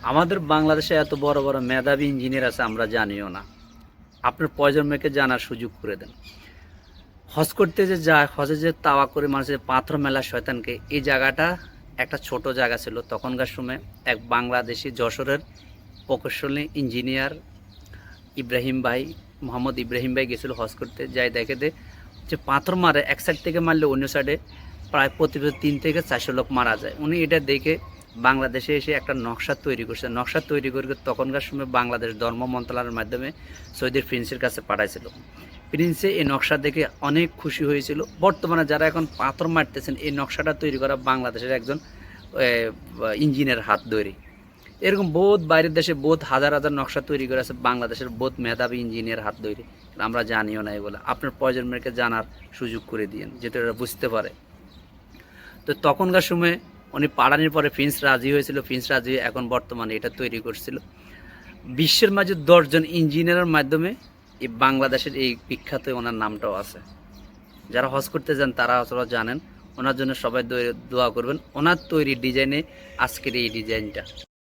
আমাদের বাংলাদেশে এত বড় বড় মেধাবী ইঞ্জিনিয়ার আছে আমরা জানিও না। আপনার প্রজন্মকে জানার সুযোগ করে দেন। হজ করতে যে যায়, হজে যে তাওয়া করে মানুষের পাথর মেলা শয়তানকে, এই জায়গাটা একটা ছোট জায়গা ছিল তখনকার সময়। এক বাংলাদেশি যশোরের প্রকৌশলী ইঞ্জিনিয়ার ইব্রাহিম ভাই, মোহাম্মদ ইব্রাহিম ভাই গেছিলো হজ করতে, যাই দেখে দে যে পাথর মারে এক সাইড থেকে মারলে অন্য সাইডে প্রায় প্রতি বছর 3 থেকে 400 লোক মারা যায়। উনি এটা দেখে বাংলাদেশে এসে একটা নকশা তৈরি করছে। নকশা তৈরি করে তখনকার সময় বাংলাদেশ ধর্ম মন্ত্রণালয়ের মাধ্যমে সৌদির প্রিন্সের কাছে পাঠাইছিল। প্রিন্সে এই নকশা দেখে অনেক খুশি হয়েছিল। বর্তমানে যারা এখন পাথর মারতেছেন, এই নকশাটা তৈরি করা বাংলাদেশের একজন ইঞ্জিনিয়ার হাত ধরে। এরকম বহুত বাইরের দেশে বহুত হাজার হাজার নকশা তৈরি করে আছে বাংলাদেশের বহুত মেধাবী ইঞ্জিনিয়ার হাত ধরে। আমরা জানিও না এগুলো। আপনার প্রজন্মকে জানার সুযোগ করে দিয়েন, যাতে ওরা বুঝতে পারে। তো তখনকার সময় উনি পাড়ানির পরে প্রিন্স রাজি হয়েছিল। প্রিন্স রাজি হয়ে এখন বর্তমানে এটা তৈরি করছিল। বিশ্বের মাঝে 10 জন ইঞ্জিনিয়ারের মাধ্যমে এই বাংলাদেশের এই বিখ্যাত ওনার নামটাও আছে। যারা হজ করতে যান তারা আসলে জানেন। ওনার জন্য সবাই দোয়া করবেন। ওনার তৈরি ডিজাইনে আজকের এই ডিজাইনটা।